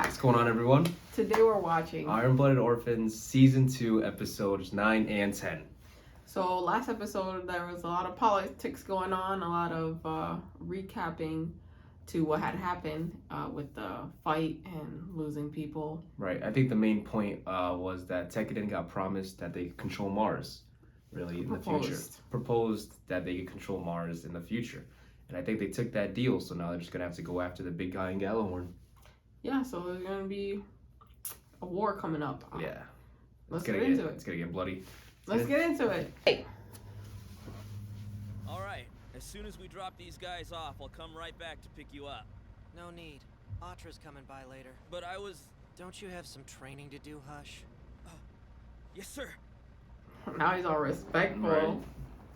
back. What's going on, everyone? Today we're watching Iron-Blooded Orphans Season 2, Episodes 9 and 10. So last episode there was a lot of politics going on, a lot of recapping to what had happened with the fight and losing people. Right. I think the main point was that Tekkaden got promised that they could control Mars, really, in the future. Proposed that they could control Mars in the future. And I think they took that deal, so now they're just going to have to go after the big guy in Gallahorn. Yeah, so there's going to be a war coming up. Yeah. Let's get into it. It's going to get bloody. Let's get into it. Hey. All right. As soon as we drop these guys off, I'll come right back to pick you up. No need. Atra's coming by later. But I was... Don't you have some training to do, Hush? Yes, sir. Now he's all respectful. Right.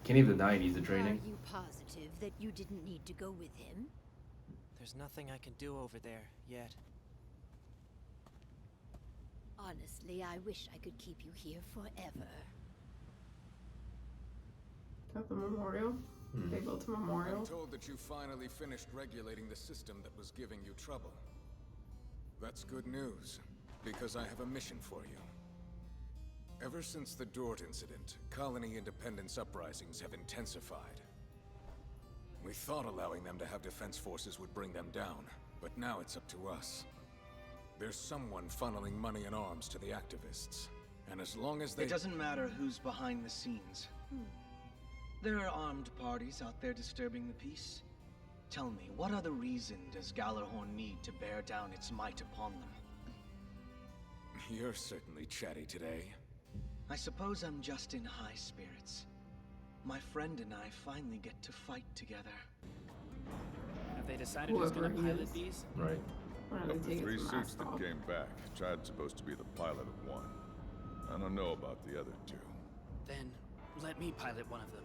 Can't even deny he needs the training. Are you positive that you didn't need to go with him? There's nothing I can do over there, yet. Honestly, I wish I could keep you here forever. Is that the memorial? They built a memorial. I'm told that you finally finished regulating the system that was giving you trouble. That's good news, because I have a mission for you. Ever since the Dort incident, colony independence uprisings have intensified. We thought allowing them to have defense forces would bring them down, but now it's up to us. There's someone funneling money and arms to the activists, and as long as they... It doesn't matter who's behind the scenes. There are armed parties out there disturbing the peace. Tell me, what other reason does Gallahorn need to bear down its might upon them? You're certainly chatty today. I suppose I'm just in high spirits. My friend and I finally get to fight together. Have they decided who's gonna pilot these? Right. Of the 3 suits that came back, Chad's supposed to be the pilot of one. I don't know about the other 2. Then let me pilot one of them.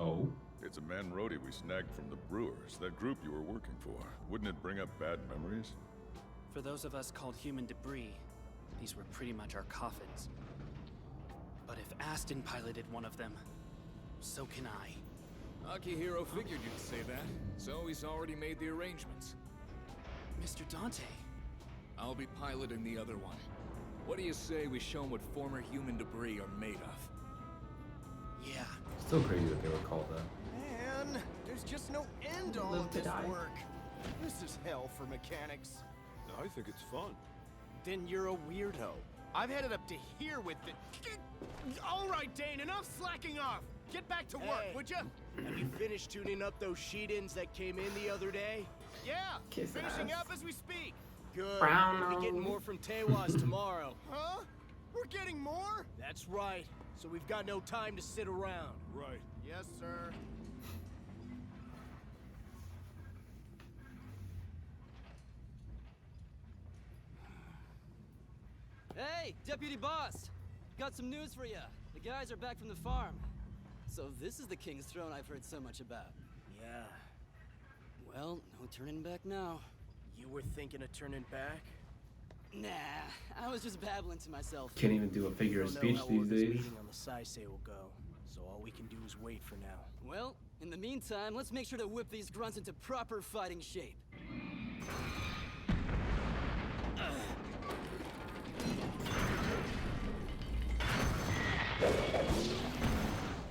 Oh? It's a man Rhodey we snagged from the Brewers, that group you were working for. Wouldn't it bring up bad memories? For those of us called human debris, these were pretty much our coffins. But if Aston piloted one of them, so can I. Akihiro figured you'd say that, so he's already made the arrangements. Mr. Dante. I'll be piloting the other one. What do you say we show him what former human debris are made of? Yeah. Still crazy that they were called that. Man, there's just no end to all Live of to this die. work. This is hell for mechanics. I think it's fun. Then you're a weirdo. I've headed up to here with the... All right, Dane, enough slacking off. Get back to work, would ya? Have you finished tuning up those sheet-ins that came in the other day? Yeah, Kiss finishing ass. up as we speak. Good. Brown We'll be getting nose. more from Tewaz tomorrow. Huh? We're getting more? That's right. So we've got no time to sit around. Right. Yes, sir. Hey, Deputy Boss! Got some news for you. The guys are back from the farm. So this is the King's Throne I've heard so much about. Yeah. Well, no turning back now. You were thinking of turning back? Nah, I was just babbling to myself. Can't even do a figure of Don't know speech how these well this days. meeting on the Saisei will go, so all we can do is wait for now. Well, in the meantime, let's make sure to whip these grunts into proper fighting shape.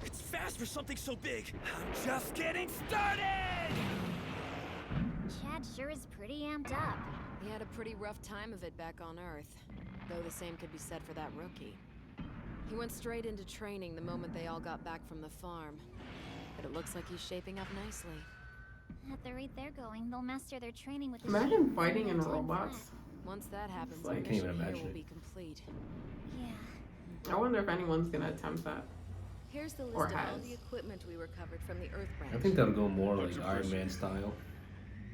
It's fast for something so big. I'm just getting started! Chad sure is pretty amped up. He had a pretty rough time of it back on Earth, though the same could be said for that rookie. He went straight into training the moment they all got back from the farm, but it looks like he's shaping up nicely. At the rate they're going, they'll master their training with the Imagine sheep fighting in time robots. flat. Once that happens, Like, the can't even mission here imagine will it. be complete. Yeah. I wonder if anyone's gonna attempt that. Here's the list Or of all has. the equipment we recovered from the Earth branch. I think that'll go more like 100%. Iron Man style.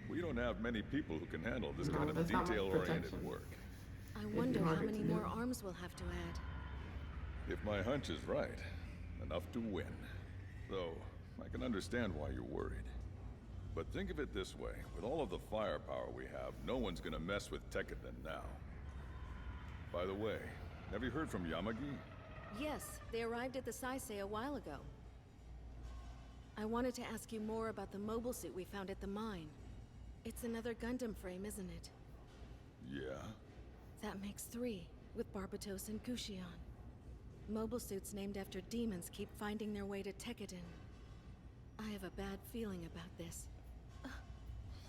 We don't have many people who can handle this No, kind of that's not much detail-oriented protection. work. I wonder how harder many to do. more arms we'll have to add. If my hunch is right, enough to win. Though, I can understand why you're worried. But think of it this way, with all of the firepower we have, no one's gonna mess with Tekkaden now. By the way, have you heard from Yamagi? Yes, they arrived at the Saisei a while ago. I wanted to ask you more about the mobile suit we found at the mine. It's another Gundam frame, isn't it? Yeah? That makes 3, with Barbatos and Gushion. Mobile suits named after demons keep finding their way to Tekkaden. I have a bad feeling about this.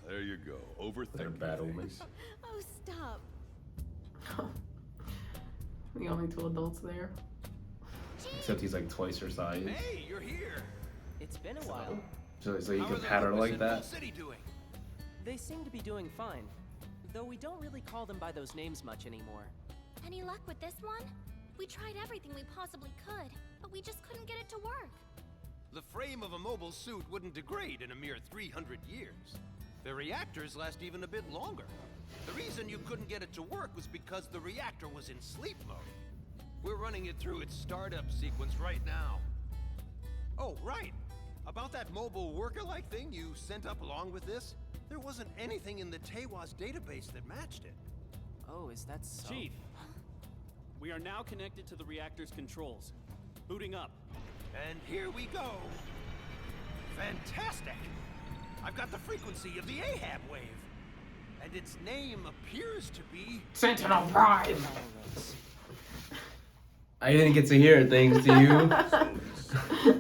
There you go. They're Overthinking bad things. omens. Oh, stop. The only 2 adults there. Except he's like twice her size. Hey, you're here. It's been a while. So you How can are the pat her locals like in that. Bull City doing? They seem to be doing fine. Though we don't really call them by those names much anymore. Any luck with this one? We tried everything we possibly could, but we just couldn't get it to work. The frame of a mobile suit wouldn't degrade in a mere 300 years. The reactors last even a bit longer. The reason you couldn't get it to work was because the reactor was in sleep mode. We're running it through its startup sequence right now. Oh, right. About that mobile worker-like thing you sent up along with this, there wasn't anything in the Tewaz database that matched it. Oh, is that so? Chief, we are now connected to the reactor's controls. Booting up. And here we go. Fantastic! I've got the frequency of the Ahab wave. And its name appears to be... Sentinel Prime! I didn't get to hear it thanks to you.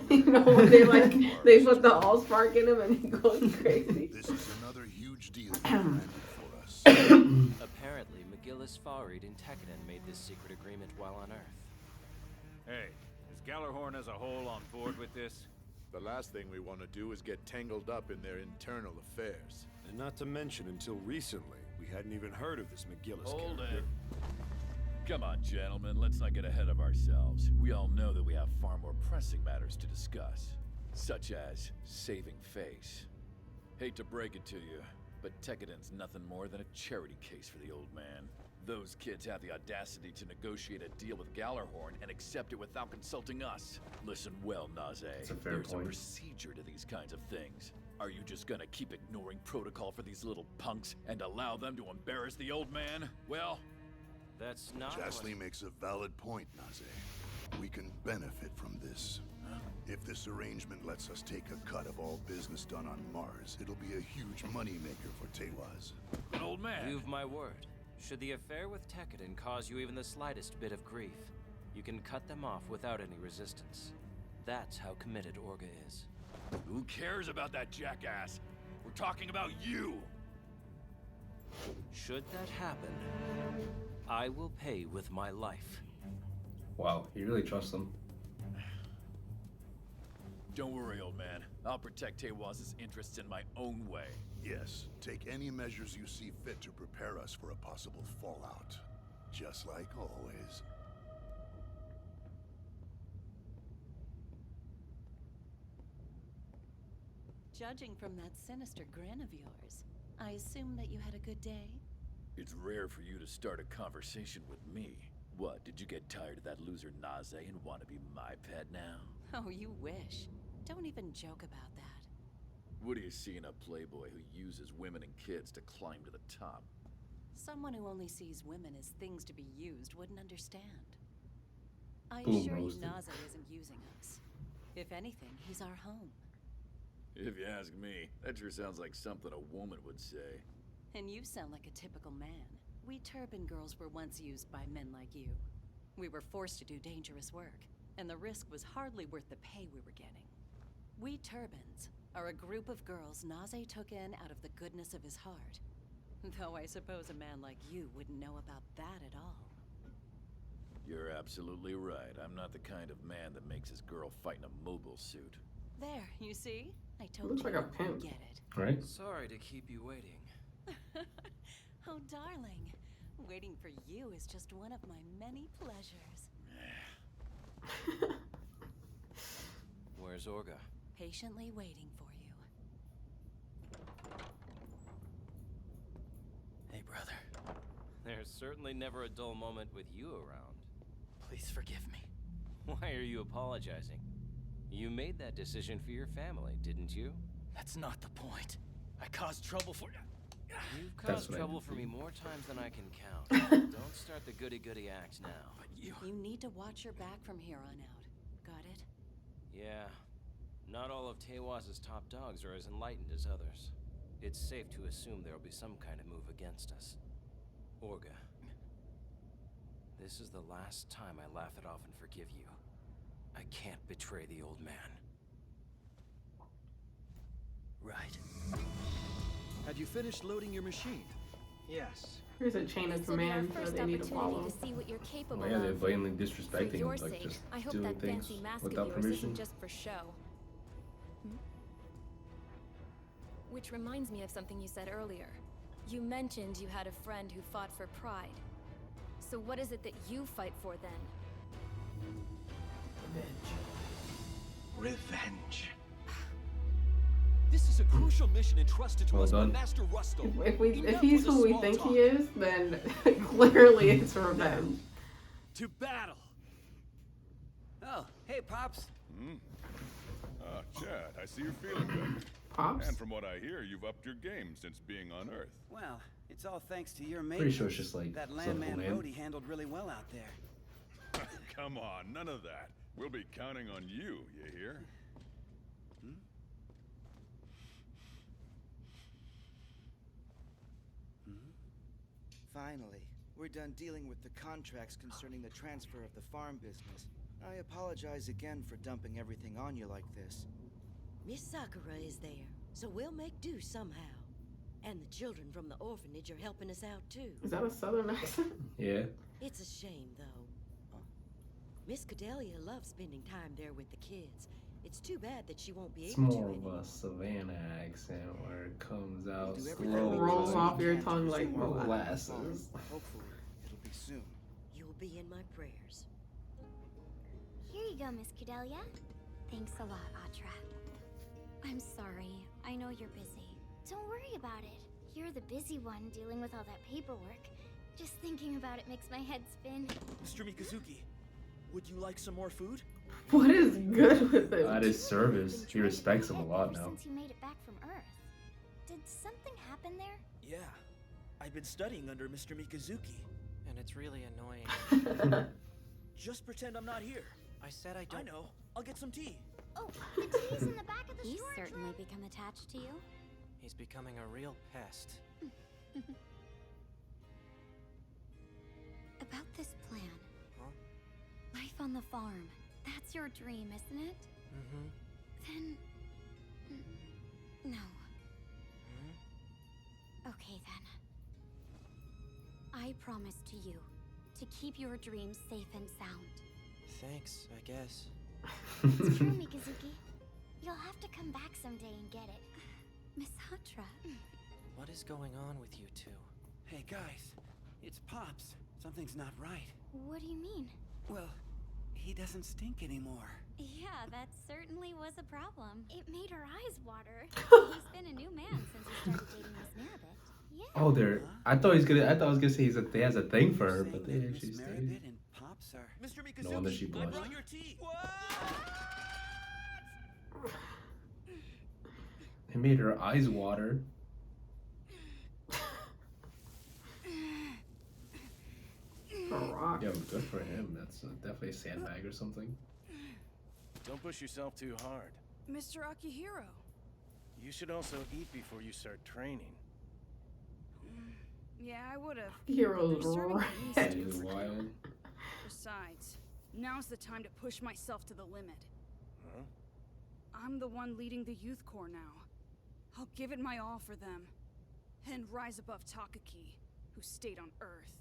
You know when they put the Allspark in him and he goes crazy. This is another huge deal for us. Apparently, McGillis, Farid, and Tekkaden made this secret agreement while on Earth. Hey, is Gallarhorn as a whole on board with this? The last thing we want to do is get tangled up in their internal affairs. And not to mention, until recently, we hadn't even heard of this McGillis Hold character. it. Come on, gentlemen, let's not get ahead of ourselves. We all know that we have far more pressing matters to discuss, such as saving face. Hate to break it to you, but Tekkaden's nothing more than a charity case for the old man. Those kids have the audacity to negotiate a deal with Gallarhorn and accept it without consulting us. Listen well, Naze. That's a fair There's point. a procedure to these kinds of things. Are you just gonna keep ignoring protocol for these little punks and allow them to embarrass the old man? Well, that's not Jasley makes a valid point, Naze. We can benefit from this. If this arrangement lets us take a cut of all business done on Mars, it'll be a huge moneymaker for Tewaz. An old man. You've my word. Should the affair with Tekkaden cause you even the slightest bit of grief, you can cut them off without any resistance. That's how committed Orga is. Who cares about that jackass? We're talking about you! Should that happen, I will pay with my life. Wow, you really trust them. Don't worry, old man. I'll protect Tewaz's interests in my own way. Yes, take any measures you see fit to prepare us for a possible fallout. Just like always. Judging from that sinister grin of yours, I assume that you had a good day? It's rare for you to start a conversation with me. What, did you get tired of that loser Naze and want to be my pet now? Oh, you wish. Don't even joke about that. What do you see in a playboy who uses women and kids to climb to the top? Someone who only sees women as things to be used wouldn't understand. I Boom, assure you roasted. Naze isn't using us. If anything, he's our home. If you ask me, that sure sounds like something a woman would say. And you sound like a typical man. We turban girls were once used by men like you. We were forced to do dangerous work, and the risk was hardly worth the pay we were getting. We turbans are a group of girls Naze took in out of the goodness of his heart. Though I suppose a man like you wouldn't know about that at all. You're absolutely right. I'm not the kind of man that makes his girl fight in a mobile suit. There, you see? I told Looks you like a you'd pimp. get it. Right? Sorry to keep you waiting. Oh, darling. Waiting for you is just one of my many pleasures. Where's Orga? Patiently waiting for you. Hey, brother. There's certainly never a dull moment with you around. Please forgive me. Why are you apologizing? You made that decision for your family, didn't you? That's not the point. I caused trouble for you. You've That's caused what I trouble did for for me you. more times than I can count. Don't start the goody-goody act now. But you need to watch your back from here on out. Got it? Yeah. Not all of Tewaz's top dogs are as enlightened as others. It's safe to assume there'll be some kind of move against us. Orga, this is the last time I laugh it off and forgive you. I can't betray the old man. Right. Have you finished loading your machine? Yes. There's a chain of command that they need to follow. To see what you're capable Oh yeah, they're of. blatantly For disrespecting your him, like sake, just I hope doing that things fancy mask without of yours permission. isn't just for show. Which reminds me of something you said earlier. You mentioned you had a friend who fought for pride. So what is it that you fight for then? Revenge. This is a crucial mission entrusted to Well us by done. Master Rusto. If he's who we think he is, then clearly it's revenge. To battle. Oh, hey, Pops. Chad, I see you're feeling good. Pops? And from what I hear, you've upped your game since being on Earth. Well, it's all thanks to your mate. Pretty sure it's just like that simple landman name. Rhodey handled really well out there. Come on, none of that. We'll be counting on you hear? Finally, we're done dealing with the contracts concerning the transfer of the farm business. I apologize again for dumping everything on you like this. Miss Sakura is there, so we'll make do somehow. And the children from the orphanage are helping us out too. Is that a southern accent? Yeah. It's a shame, though. Miss Cordelia loves spending time there with the kids. It's too bad that she won't be It's able to more of anymore. a Savannah accent where it comes out Do everything we slowly. rolls off your can to tongue like resume our life molasses. on the farm. Hopefully, it'll be soon. You'll be in my prayers. Here you go, Miss Cordelia. Thanks a lot, Atra. I'm sorry. I know you're busy. Don't worry about it. You're the busy one dealing with all that paperwork. Just thinking about it makes my head spin. Mr. Mikazuki, would you like some more food? What is good with this? At his service, he respects him a lot now. Since you made it back from Earth. Did something happen there? Yeah. I've been studying under Mr. Mikazuki. And it's really annoying. Just pretend I'm not here. I said I don't. I know. I'll get some tea. Oh, the tea's in the back of the He's storage certainly room. become attached to you. He's becoming a real pest. About this plan. Huh? Life on the farm. That's your dream, isn't it? Mm-hmm. Then... no. Hmm? Okay, then. I promise to you to keep your dreams safe and sound. Thanks, I guess. It's true, Mikazuki. You'll have to come back someday and get it. Miss Hatra. What is going on with you two? Hey, guys. It's Pops. Something's not right. What do you mean? Well, he doesn't stink anymore. Yeah, that certainly was a problem. It made her eyes water. He's been a new man since he started dating Miss Meribit. Yeah. Oh, they're. I thought I was gonna say he has a thing for her, but they actually Miss stayed. Meribit and Pops are... Mr. Mikazuki, No wonder she I blushed. brought your tea. It made her eyes water. rock. Yeah, good for him. That's definitely a sandbag or something. Don't push yourself too hard. Mr. Akihiro. You should also eat before you start training. Yeah, I would have. Heroes That is wild. Besides, now's the time to push myself to the limit. Huh? I'm the one leading the youth corps now. I'll give it my all for them. And rise above Takaki, who stayed on Earth.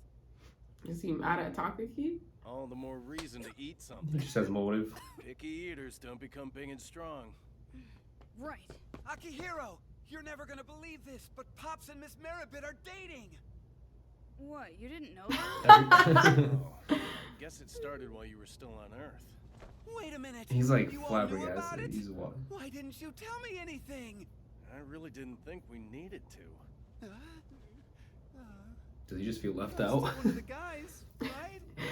Is he mad at Takaki? All the more reason to eat He something. just has motive. Picky eaters don't become big and strong. Right. Akihiro! You're never gonna believe this, but Pops and Miss Meribit are dating! What, you didn't know that? Oh, guess it started while you were still on Earth. Wait a minute! He's like You all knew about flabbergasted. it? He's what? Why didn't you tell me anything? I really didn't think we needed to. Does he just feel left Still out? one of the guys, right? Yeah.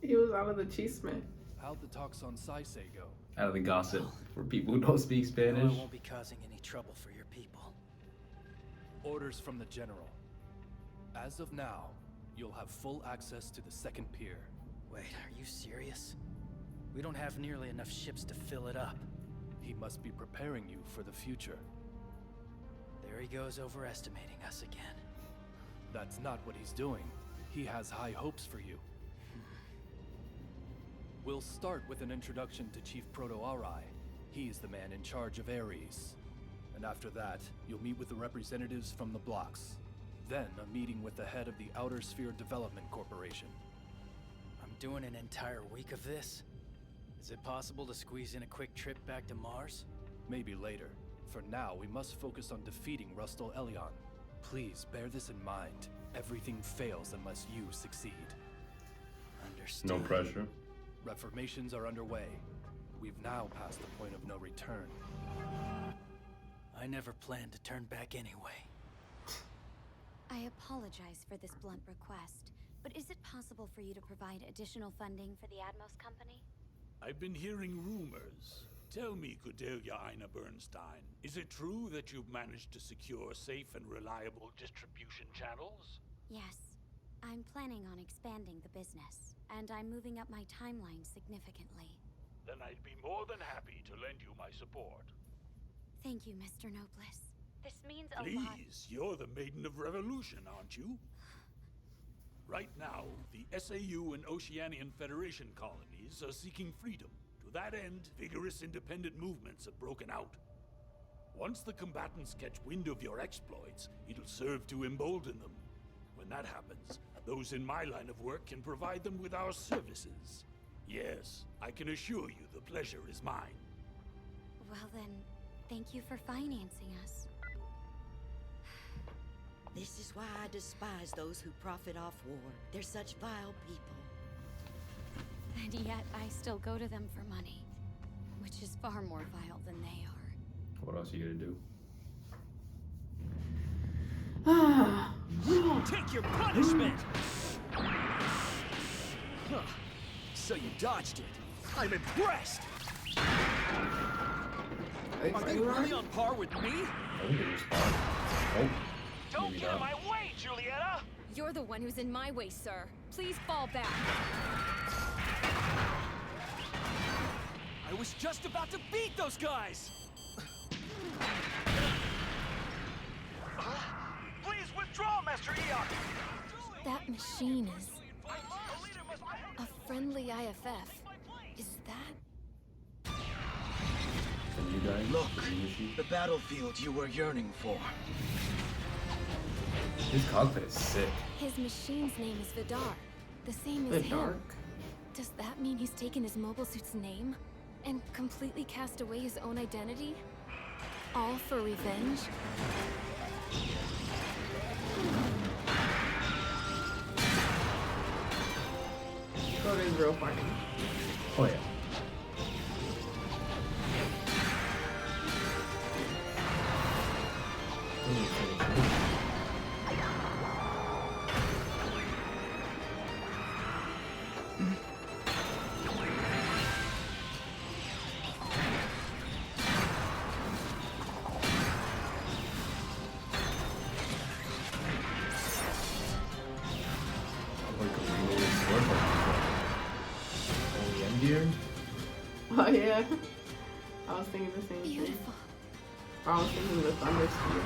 He was out of the chisme. How'd the talks on Saisei go? Out of the gossip for people who don't speak No, Spanish. I won't be causing any trouble for your people. Orders from the general. As of now, you'll have full access to the second pier. Wait, are you serious? We don't have nearly enough ships to fill it up. He must be preparing you for the future. There he goes overestimating us again. That's not what he's doing. he has high hopes for you. We'll start with an introduction to Chief Proto-Arai. He's the man in charge of Ares. And after that, you'll meet with the representatives from the blocks. Then a meeting with the head of the Outer Sphere Development Corporation. I'm doing an entire week of this? Is it possible to squeeze in a quick trip back to Mars? Maybe later. For now, we must focus on defeating Rustal Elion. Please bear this in mind. Everything fails unless you succeed. Understood. No pressure. Reformations are underway. We've now passed the point of no return. I never planned to turn back anyway. I apologize for this blunt request, but is it possible for you to provide additional funding for the Atmos Company? I've been hearing rumors. Tell me, Cordelia Ina Bernstein, is it true that you've managed to secure safe and reliable distribution channels? Yes. I'm planning on expanding the business, and I'm moving up my timeline significantly. Then I'd be more than happy to lend you my support. Thank you, Mr. Nobles. This means a lot. Please, you're the Maiden of Revolution, aren't you? Right now, the SAU and Oceanian Federation colonies are seeking freedom. To that end, vigorous independent movements have broken out. Once the combatants catch wind of your exploits, it'll serve to embolden them. When that happens, those in my line of work can provide them with our services. Yes, I can assure you the pleasure is mine. Well then, thank you for financing us. This is why I despise those who profit off war. They're such vile people. And yet, I still go to them for money, which is far more vile than they are. What else are you gonna do? Take your punishment! Huh. So you dodged it. I'm impressed! Are they really on par with me? Oh, don't get in my way, Julieta! You're the one who's in my way, sir. Please fall back. I was just about to beat those guys! Please withdraw, Master Eok! That machine is a friendly IFF. Is that? Look, the battlefield you were yearning for. His cockpit is sick. His machine's name is Vidar, the same as him. Does that mean he's taken his mobile suit's name and completely cast away his own identity? All for revenge? Code is real funny. Oh yeah. Oh yeah, I was thinking the same thing. Or I was thinking the Thunder Spear.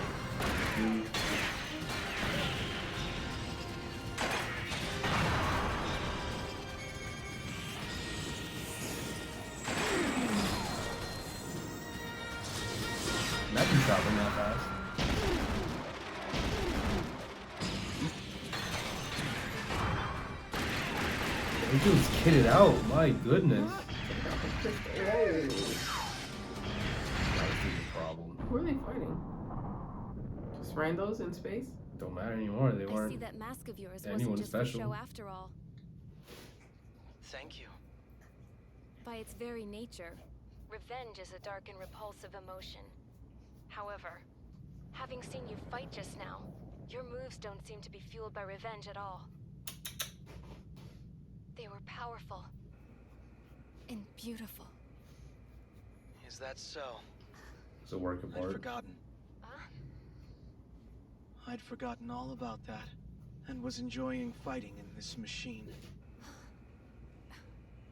That can travel that fast. He was kitted out, my goodness. That was the problem. Who are they fighting? Just randos in space? Don't matter anymore. They I weren't. see that mask of yours anyone wasn't just special. for show after all. Thank you. By its very nature, revenge is a dark and repulsive emotion. However, having seen you fight just now, your moves don't seem to be fueled by revenge at all. They were powerful and beautiful. Is that so? It's a work of I'd art. forgotten. I'd forgotten all about that, and was enjoying fighting in this machine.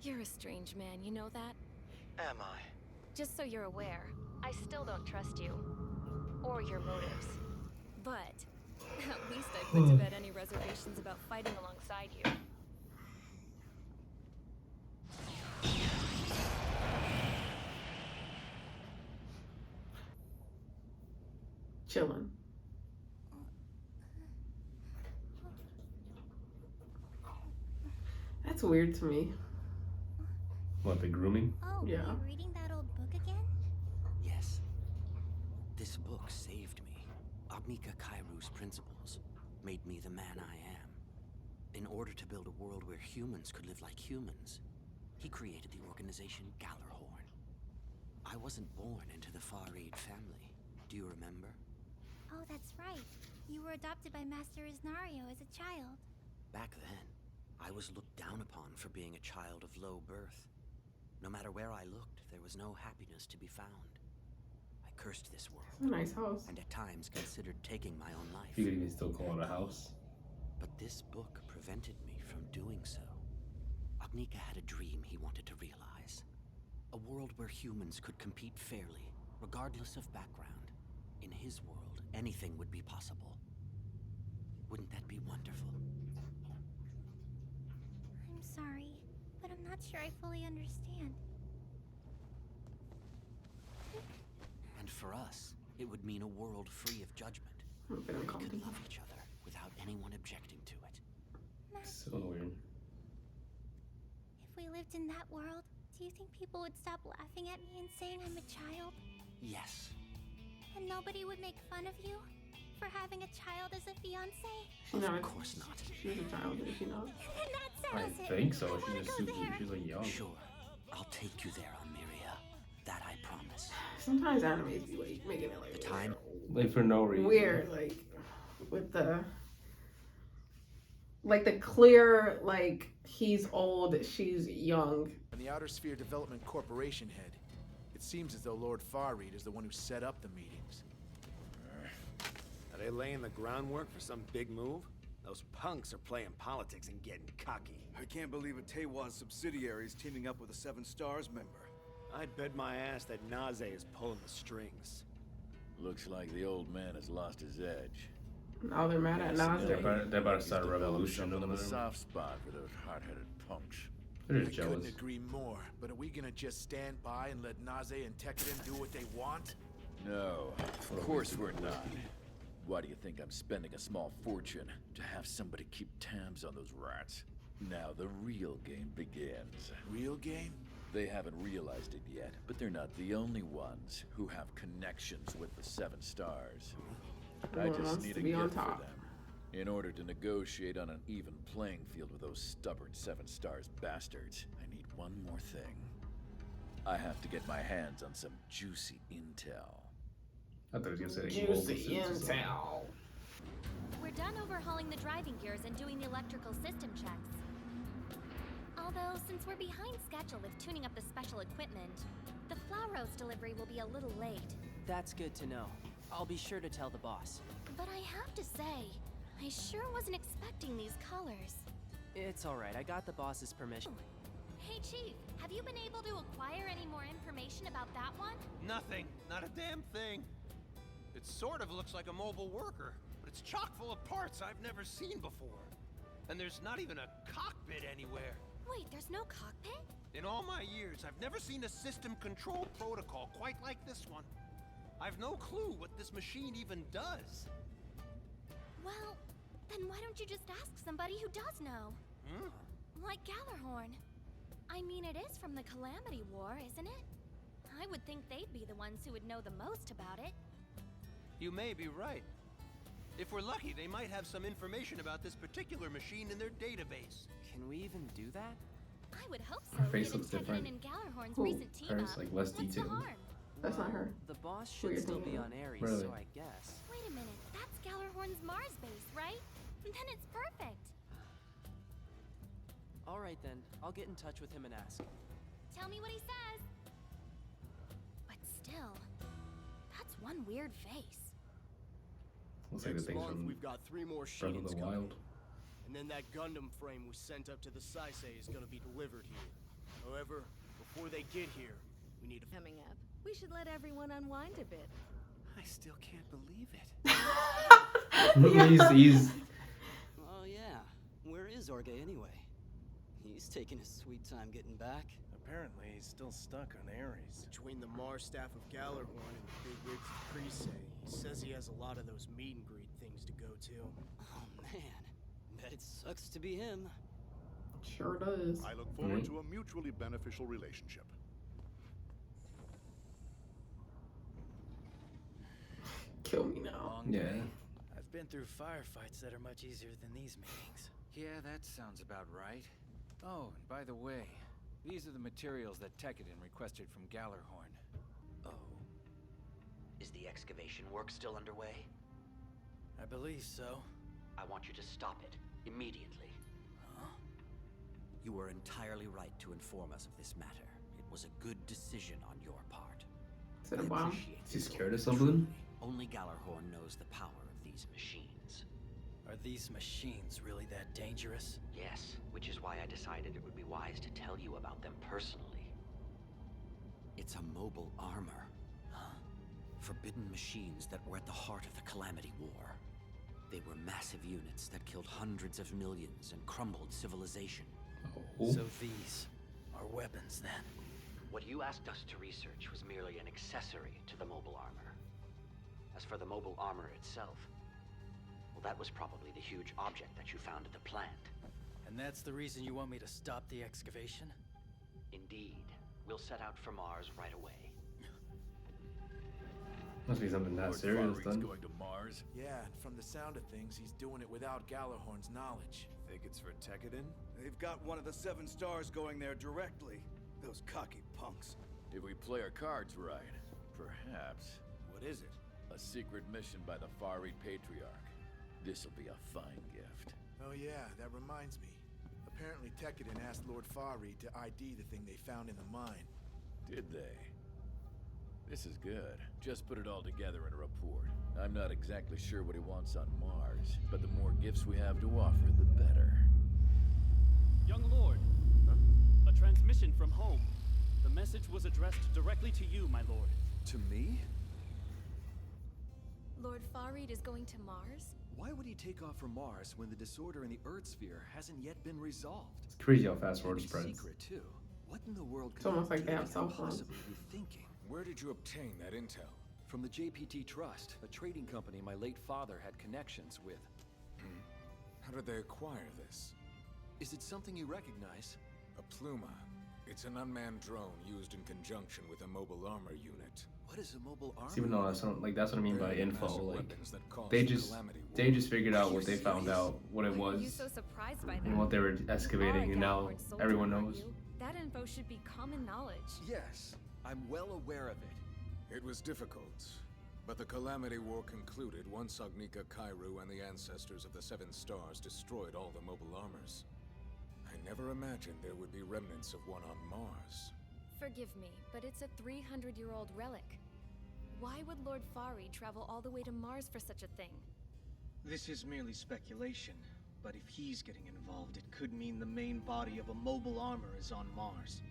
You're a strange man, you know that? Am I? Just so you're aware, I still don't trust you. Or your motives. But, At least I put to bed any reservations about fighting alongside you. Chilling. That's weird to me. What, the grooming? Oh, Yeah. were you reading that old book again? Yes. This book saved me. Mika Kairu's principles made me the man I am. In order to build a world where humans could live like humans, he created the organization Gallarhorn. I wasn't born into the Farid family. Do you remember? Oh, that's right. You were adopted by Master Isnario as a child. Back then, I was looked down upon for being a child of low birth. No matter where I looked, there was no happiness to be found. I cursed this world. A nice house. And at times considered taking my own life. You could even still call it a house. But this book prevented me from doing so. Mika had a dream he wanted to realize. A world where humans could compete fairly, regardless of background. In his world, anything would be possible. Wouldn't that be wonderful? I'm sorry, but I'm not sure I fully understand. And for us, it would mean a world free of judgment. We could love each other without anyone objecting to it. So weird. If we lived in that world, do you think people would stop laughing at me and saying I'm a child? Yes. And nobody would make fun of you for having a child as a fiance? Of course not. She's a child, is she not? And that I settles it. think so. I She's wanna just go super. there. She's like young. Sure. I'll take you there, Almeria. That I promise. Sometimes animes be like making it like The time. Like for no reason. weird, like with the clear, like he's old, she's young. And the Outer Sphere Development Corporation head. It seems as though Lord Farid is the one who set up the meetings. Are they laying the groundwork for some big move? Those punks are playing politics and getting cocky. I can't believe a Tewaz subsidiary is teaming up with a Seven Stars member. I'd bet my ass that Naze is pulling the strings. Looks like the old man has lost his edge. Now they're mad at Nas. They're about to start a revolution. Something of a soft spot for those hard-headed punks. They're I just jealous. couldn't agree more, but are we gonna just stand by and let Naze and Tekkaden do what they want? No, of course we're not. Why do you think I'm spending a small fortune to have somebody keep tabs on those rats? Now the real game begins. Real game? They haven't realized it yet, but they're not the only ones who have connections with the Seven Stars. I Everyone just wants need to a be on gift for top. them. In order to negotiate on an even playing field with those stubborn Seven Stars bastards, I need one more thing. I have to get my hands on some juicy intel. I thought he was gonna say Juicy intel. We're done overhauling the driving gears and doing the electrical system checks. Although, since we're behind schedule with tuning up the special equipment, the Flowrose delivery will be a little late. That's good to know. I'll be sure to tell the boss. But I have to say, I sure wasn't expecting these colors. It's alright, I got the boss's permission. Hey Chief, have you been able to acquire any more information about that one? Nothing. Not a damn thing. It sort of looks like a mobile worker, but it's chock full of parts I've never seen before. And there's not even a cockpit anywhere. Wait, there's no cockpit? In all my years, I've never seen a system control protocol quite like this one. I've no clue what this machine even does. Well, then why don't you just ask somebody who does know? Like Gallarhorn. I mean, it is from the Calamity War, isn't it? I would think they'd be the ones who would know the most about it. You may be right. If we're lucky, they might have some information about this particular machine in their database. Can we even do that? I would hope so. Her face given looks Tekkaden different. and Gallarhorn's Who? recent team Hers up. like less What's the detailed. harm? That's not her. The boss Who should you're still be thinking on Ares, Really? so I guess. Wait a minute, that's Gallarhorn's Mars base, right? Then it's perfect. Alright then, I'll get in touch with him and ask. Tell me what he says. But still, that's one weird face. Looks like the Next things month, from we've got 3 more Breath of sheet-ins the coming. Wild. And then that Gundam frame we sent up to the Saisei is gonna be delivered here. However, before they get here, we need to... Coming up. We should let everyone unwind a bit. I still can't believe it. he's Oh yeah, where is Orga anyway? He's taking his sweet time getting back. Apparently, he's still stuck on Ares. Between the Mars staff of Gallarhorn and the bigwigs of Crusade, he says he has a lot of those meet and greet things to go to. Oh man, bet it sucks to be him. Sure does. I look forward to a mutually beneficial relationship. Kill me now. Yeah. I've been through firefights that are much easier than these meetings. Yeah, that sounds about right. Oh, and by the way, these are the materials that Tekkaden requested from Gallarhorn. Oh. Is the excavation work still underway? I believe so. I want you to stop it, immediately. Huh? You were entirely right to inform us of this matter. It was a good decision on your part. Is it a bomb? Is he scared of something? Only Gallarhorn knows the power of these machines. Are these machines really that dangerous? Yes, which is why I decided it would be wise to tell you about them personally. It's a mobile armor. Huh? Forbidden machines that were at the heart of the Calamity War. They were massive units that killed hundreds of millions and crumbled civilization. Oh. So these are weapons then? What you asked us to research was merely an accessory to the mobile armor. As for the mobile armor itself, well, that was probably the huge object that you found at the plant. And that's the reason you want me to stop the excavation? Indeed. We'll set out for Mars right away. Must be something that Lord serious Farreig's then. going to Mars? Yeah, and from the sound of things, he's doing it without Gallarhorn's knowledge. Think it's for Tekkaden? They've got one of the 7 stars going there directly. Those cocky punks. If we play our cards right, perhaps. What is it? A secret mission by the Farreigh Patriarch. This'll be a fine gift. Oh yeah, that reminds me. Apparently Tekkaden asked Lord Farreigh to ID the thing they found in the mine. Did they? This is good. Just put it all together in a report. I'm not exactly sure what he wants on Mars, but the more gifts we have to offer, the better. Young Lord, a transmission from home. The message was addressed directly to you, my lord. To me? Lord Farreigh is going to Mars? Why would he take off from Mars when the disorder in the Earth sphere hasn't yet been resolved? It's crazy how fast forward spreads. Secret too. What in the world It's could almost like they have Tekkaden cell phones. possibly be thinking? Where did you obtain that intel? From the JPT Trust, a trading company my late father had connections with. How did they acquire this? Is it something you recognize? A Pluma. It's an unmanned drone used in conjunction with a mobile armor unit. What is a mobile armor? See, but no, that's not, like that's what I mean by They're info. massive Like weapons that cause they the just Calamity figured out what they found out, what it Why are you was, so surprised by that? and what they were excavating, and now Gallarhorn soldier, everyone aren't knows. you? That info should be common knowledge. Yes, I'm well aware of it. It was difficult, but the Calamity War concluded once Agnika Kairu and the ancestors of the 7 Stars destroyed all the mobile armors. I never imagined there would be remnants of one on Mars. Forgive me, but it's a 300-year-old relic. Why would Lord Farreigh travel all the way to Mars for such a thing? This is merely speculation, but if he's getting involved, it could mean the main body of a mobile armor is on Mars.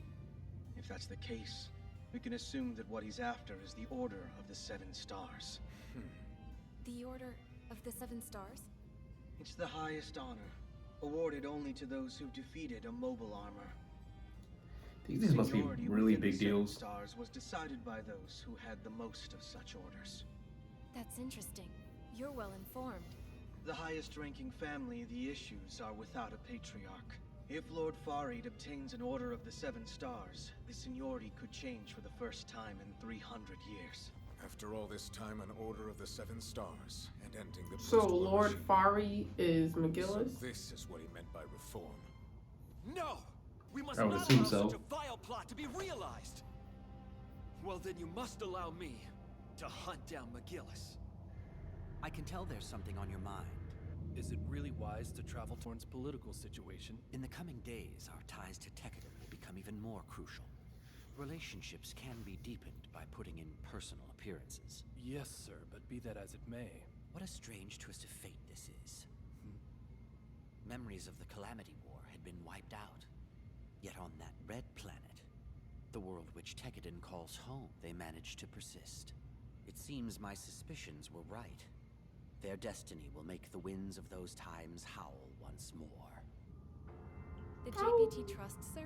If that's the case, we can assume that what he's after is the Order of the 7 Stars. The Order of the 7 Stars? It's the highest honor, awarded only to those who've defeated a mobile armor. These must be Seniority really within the big 7 deals. Stars was decided by those who had the most of such orders. That's interesting. You're well informed. The highest-ranking family of the issues are without a patriarch. If Lord Farreigh obtains an Order of the 7 Stars, the seniority could change for the first time in 300 years. After all this time, an Order of the 7 Stars, and ending the So post-war Lord regime. Farreigh is McGillis? So this is what he meant by reform. No! We must I would not assume allow so. such a vile plot to be realized! Well, then you must allow me to hunt down McGillis. I can tell there's something on your mind. Is it really wise to travel towards political situation? In the coming days, our ties to Tekkaden will become even more crucial. Relationships can be deepened by putting in personal appearances. Yes, sir, but be that as it may. What a strange twist of fate this is. Memories of the Calamity War had been wiped out. Yet on that red planet, the world which Tekkaden calls home, they managed to persist. It seems my suspicions were right. Their destiny will make the winds of those times howl once more. The JPT Trust, sir?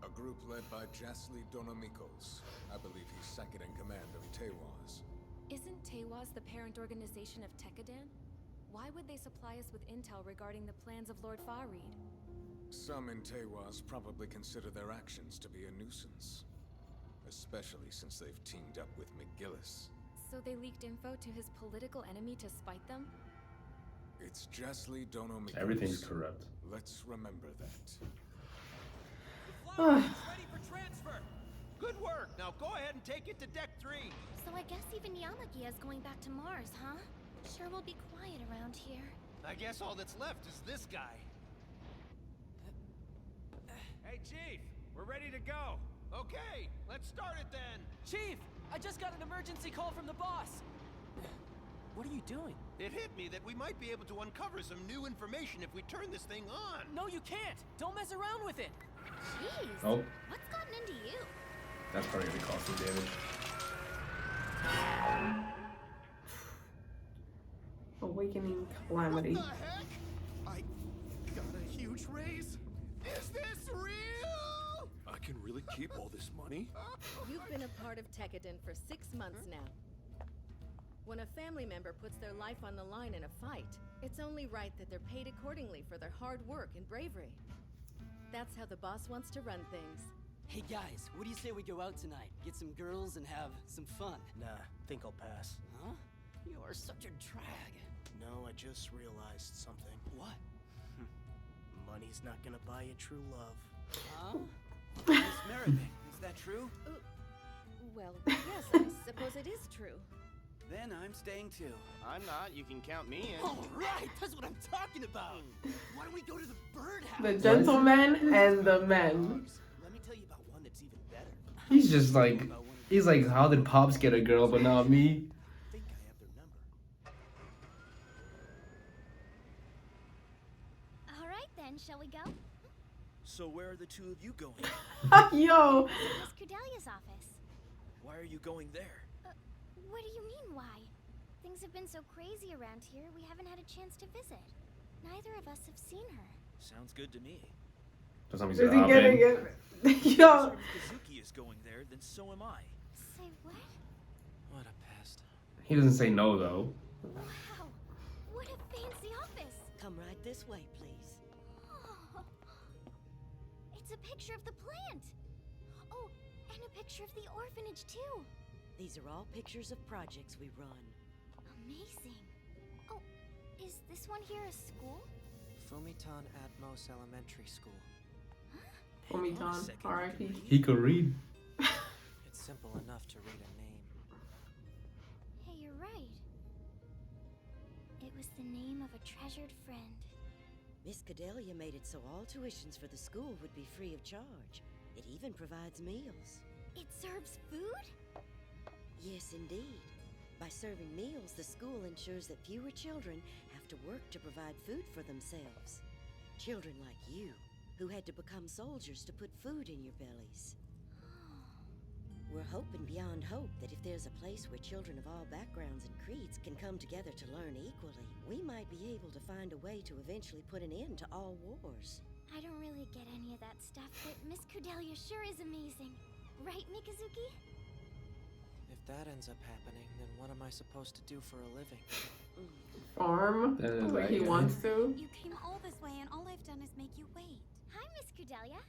A group led by Jasly Donomikos. I believe he's second in command of Tewaz. Isn't Tewaz the parent organization of Tekkaden? Why would they supply us with intel regarding the plans of Lord Farid? Some in Tewaz probably consider their actions to be a nuisance. Especially since they've teamed up with McGillis. So they leaked info to his political enemy to spite them? It's Jasly Donomikos. Everything's corrupt. Let's remember that. Ready for transfer. Good work. Now go ahead and take it to Deck 3. So I guess even Yamagia is going back to Mars, huh? Sure will be quiet around here. I guess all that's left is this guy. Hey, Chief, we're ready to go. Okay, let's start it then. Chief, I just got an emergency call from the boss. What are you doing? It hit me that we might be able to uncover some new information if we turn this thing on. No, you can't. Don't mess around with it. Jeez. Oh. What's gotten into you? That's probably gonna cause some damage. Awakening calamity. What the heck? I got a huge raise. Is this real? I can really keep all this money? You've been a part of Tekkaden for 6 months now. When a family member puts their life on the line in a fight, it's only right that they're paid accordingly for their hard work and bravery. That's how the boss wants to run things. Hey guys, what do you say we go out tonight? Get some girls and have some fun. Nah, think I'll pass. Huh? You are such a drag. No, I just realized something. What? Money's not gonna buy you true love. Huh? Miss Merriman, is that true? Well, yes, I suppose it is true. Then I'm staying too. I'm not. You can count me in. All right, that's what I'm talking about. Why don't we go to the birdhouse? The gentlemen and the men. Let me tell you about one that's even better. He's just like, he's like, how did Pops get a girl but not me? I think I have their number. All right then, shall we go? So where are the two of you going? Yo. Miss Cordelia's office. Why are you going there? What do you mean, why? Things have been so crazy around here, we haven't had a chance to visit. Neither of us have seen her. Sounds good to me. Does somebody Is say he getting it? Yo. If Kazuki is going there, then so am I. Say what? What a pest. He doesn't say no though. Wow, what a fancy office. Come right this way, please. Oh, it's a picture of the plant. Oh, and a picture of the orphanage too. These are all pictures of projects we run. Amazing. Oh, is this one here a school? Fumitan Atmos Elementary School. Fumitan, R.I.P. He could read. It's simple enough to read a name. Hey, you're right. It was the name of a treasured friend. Miss Cordelia made it so all tuitions for the school would be free of charge. It even provides meals. It serves food? Yes, indeed. By serving meals, the school ensures that fewer children have to work to provide food for themselves. Children like you, who had to become soldiers to put food in your bellies. We're hoping beyond hope that if there's a place where children of all backgrounds and creeds can come together to learn equally, we might be able to find a way to eventually put an end to all wars. I don't really get any of that stuff, but Miss Cordelia sure is amazing. Right, Mikazuki? If that ends up happening, then what am I supposed to do for a living? Farm? Like he wants to? You came all this way and all I've done is make you wait. Hi, Miss Cordelia.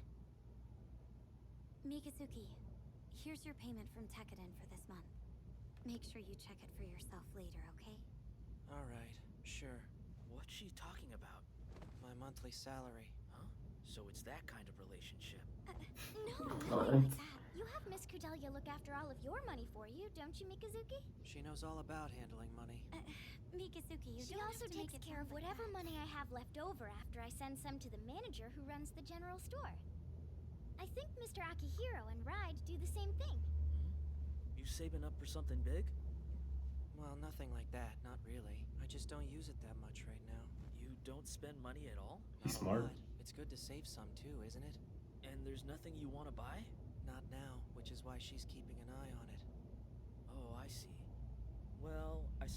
Mikazuki, here's your payment from Tekkaden for this month. Make sure you check it for yourself later, okay? Alright, sure. What's she talking about? My monthly salary. Huh? So it's that kind of relationship. No, nothing like that. You have Miss Cordelia look after all of your money for you, don't you, Mikazuki? She knows all about handling money. Mikazuki, you She don't also have to make takes it care of sound like whatever that. money I have left over after I send some to the manager who runs the general store. I think Mr. Akihiro and Ride do the same thing. You saving up for something big? Well, nothing like that, not really. I just don't use it that much right now. You don't spend money at all? He's Not a smart. lot. It's good to save some too, isn't it? And there's nothing you want to buy? Not now, which is why she's keeping an eye on it. Oh, I see.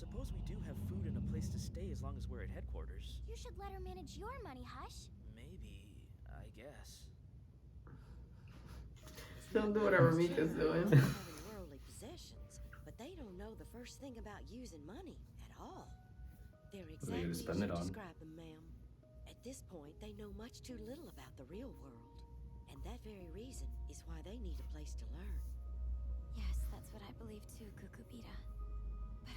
suppose we do have food and a place to stay as long as we're at headquarters. You should let her manage your money, Hush. Maybe, I guess. Don't do whatever Mika's doing. Having worldly possessions, but they don't know the first thing about using money at all. They're What are they exactly gonna as spend you it on? describe them, ma'am. At this point, they know much too little about the real world. And that very reason is why they need a place to learn. Yes, that's what I believe too, Kukubita. But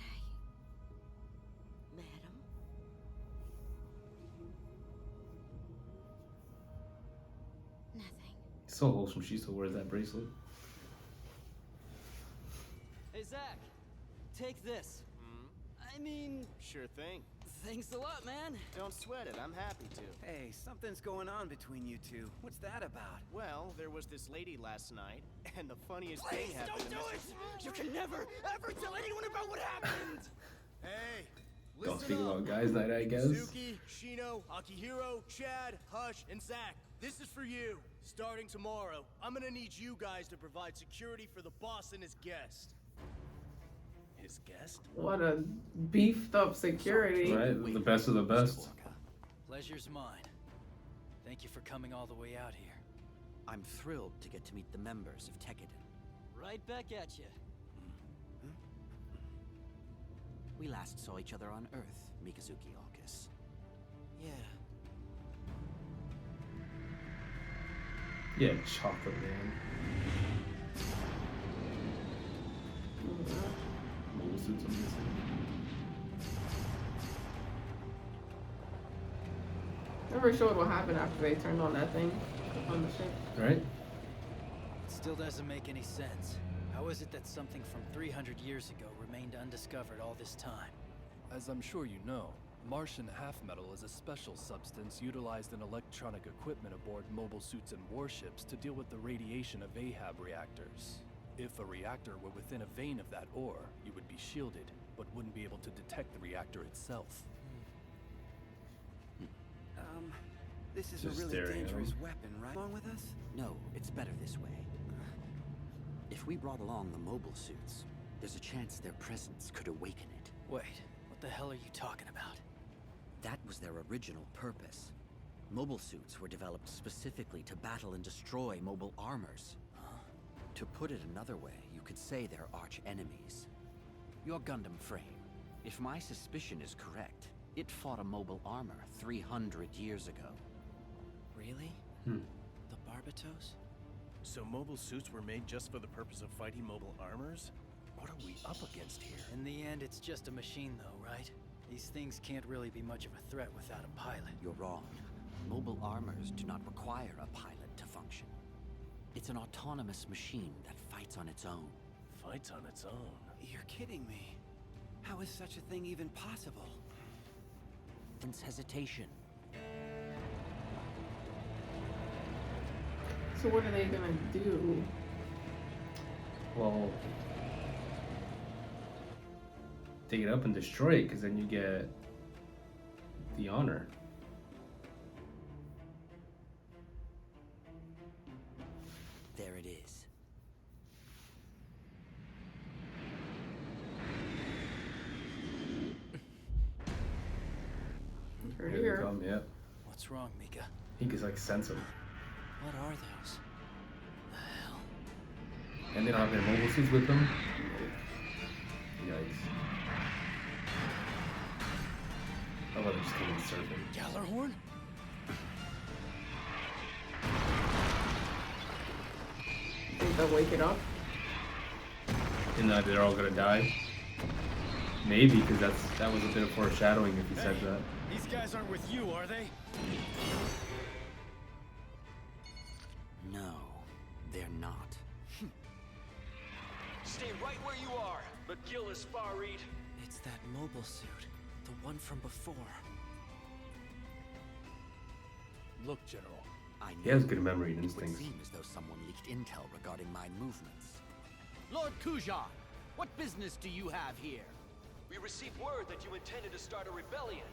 Madam? nothing. So wholesome. She still wears that bracelet. Hey, Zach, take this. I mean, Sure thing. thanks a lot, man. Don't sweat it, I'm happy to. Hey, something's going on between you two. What's that about? Well, there was this lady last night, and the funniest thing Please happened. don't do it! You can never, ever tell anyone about what happened! Hey, Don't listen speak up. about guys' night, I guess. Suki, Shino, Akihiro, Chad, Hush, and Zach. This is for you. Starting tomorrow, I'm gonna need you guys to provide security for the boss and his guest. His guest? What a beefed up security. Right, the best of the best. Pleasure's mine. Thank you for coming all the way out here. I'm thrilled to get to meet the members of Tekkaden. Right back at you. We last saw each other on Earth, Mikazuki Aukis. Yeah. Yeah, chocolate man. Mobile suits, I'm guessing. Never showed what happened after they turned on that thing on the ship. Right? It still doesn't make any sense. How is it that something from 300 years ago remained undiscovered all this time? As I'm sure you know, Martian half-metal is a special substance utilized in electronic equipment aboard mobile suits and warships to deal with the radiation of Ahab reactors. If a reactor were within a vein of that ore, you would be shielded, but wouldn't be able to detect the reactor itself. This is Just a really staring at dangerous him. weapon, right? Along with us? No, it's better this way. If we brought along the mobile suits, there's a chance their presence could awaken it. Wait, what the hell are you talking about? That was their original purpose. Mobile suits were developed specifically to battle and destroy mobile armors. To put it another way, you could say they're arch enemies. Your Gundam frame, if my suspicion is correct, it fought a mobile armor 300 years ago. Really? Hmm. The Barbatos? So mobile suits were made just for the purpose of fighting mobile armors? What are we up against here? In the end, it's just a machine though, right? These things can't really be much of a threat without a pilot. You're wrong. Mobile armors do not require a pilot to function. It's an autonomous machine that fights on its own. Fights on its own? You're kidding me. How is such a thing even possible? Hence hesitation. So what are they gonna do? Well, take it up and destroy it, because then you get the honor. There it is. Here, Here they here. come, yep. What's wrong, Mika? He can like sense them. What are those? The hell? And they don't have their mobile suits with them. Yikes. I love it just coming surfing. Gallarhorn? Think they'll wake it up? And they're all gonna die. Maybe, because that was a bit of foreshadowing if he said that. These guys aren't with you, are they? No, they're not. Stay right where you are, McGillis, Farid. It's that mobile suit. The one from before. Look, General. I He has knew good memory it would instincts. seem as though someone leaked intel regarding my movements. Lord Kuja, what business do you have here? We received word that you intended to start a rebellion.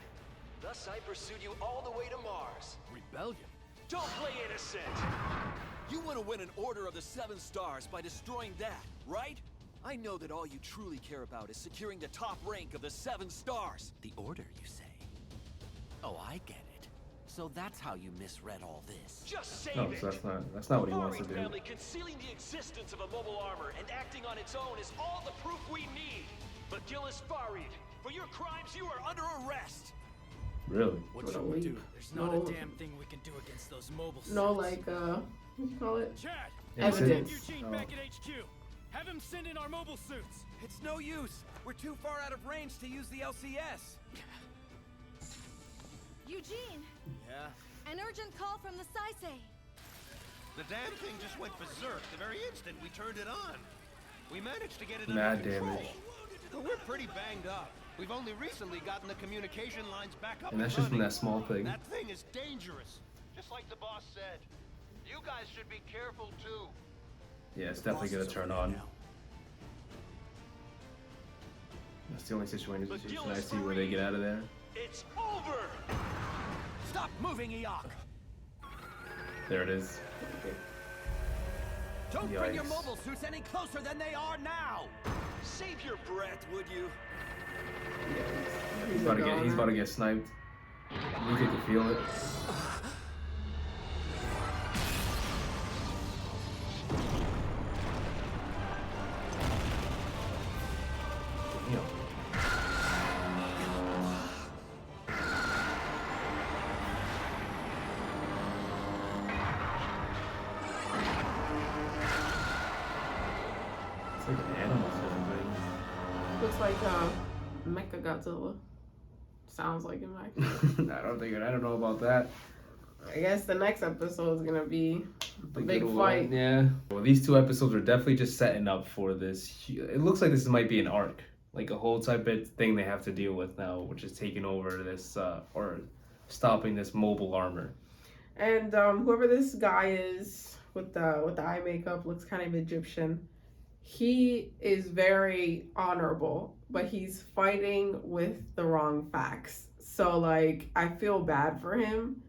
Thus, I pursued you all the way to Mars. Rebellion? Don't play innocent! You want to win an Order of the Seven Stars by destroying that, right? I know that all you truly care about is securing the top rank of the 7 stars. The Order, you say? Oh, I get it. So that's how you misread all this. Just save No, it! so that's not what he wants to Farid do. family concealing the existence of a mobile armor and acting on its own is all the proof we need. McGillis Farid, for your crimes, you are under arrest. Really? What What should a we week. do? There's not No. a damn thing we can do against those mobile suits. No, like, what do you call it? Chad, Evidence. Eugene Oh. back at HQ. Have him send in our mobile suits. It's no use. We're too far out of range to use the LCS. Eugene, Yeah? an urgent call from the Saisei. The damn thing just went berserk the very instant we turned it on. We managed to get it Mad under control. damage. But we're pretty banged up. We've only recently gotten the communication lines back up And that's just from running. that small thing. That thing is dangerous. Just like the boss said. You guys should be careful too. Yeah, it's definitely gonna turn on. That's the only situation I see where they get out of there. It's over! Stop moving, Eok! There it is. Don't bring your Yikes. mobile suits any closer than they are now! Save your breath, would you? He's about to get sniped. You can feel it. It's like an animal sort of thing. Looks like Mecha Godzilla. Sounds like him actually. I don't know about that. I guess the next episode is gonna be the big good fight. one, yeah. Well, these 2 episodes are definitely just setting up for this. It looks like this might be an arc, like a whole type of thing they have to deal with now, which is taking over this or stopping this mobile armor. And whoever this guy is with the eye makeup looks kind of Egyptian. He is very honorable, but he's fighting with the wrong facts. So like I feel bad for him.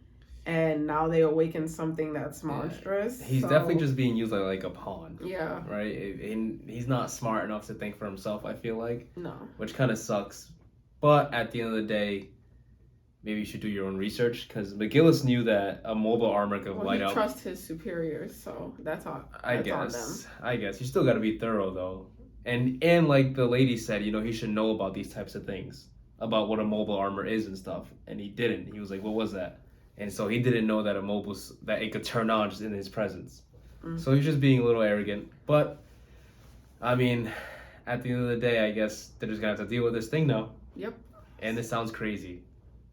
And now they awaken something that's monstrous. He's definitely just being used like a pawn. Yeah. Right? And he's not smart enough to think for himself, I feel like. No. Which kind of sucks. But at the end of the day, maybe you should do your own research, because McGillis knew that a mobile armor could light up. He trusts his superiors, so that's on. I On guess. them. I guess you still got to be thorough though, and like the lady said, you know, he should know about these types of things, about what a mobile armor is and stuff, and he didn't. He was like, "What was that?" And so he didn't know that that it could turn on just in his presence. So he's just being a little arrogant. But I mean, at the end of the day, I guess they're just gonna have to deal with this thing now. Yep. And this sounds crazy,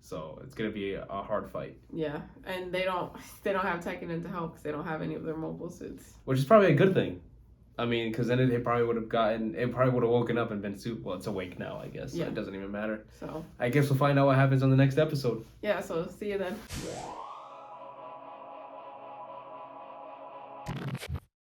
so it's gonna be a hard fight. Yeah, and they don't have Tekkaden to help because they don't have any of their mobile suits. Which is probably a good thing. I mean, because then it probably would have woken up and been well, it's awake now, I guess. So Yeah. it doesn't even matter. So I guess we'll find out what happens on the next episode. yeah, so see you then.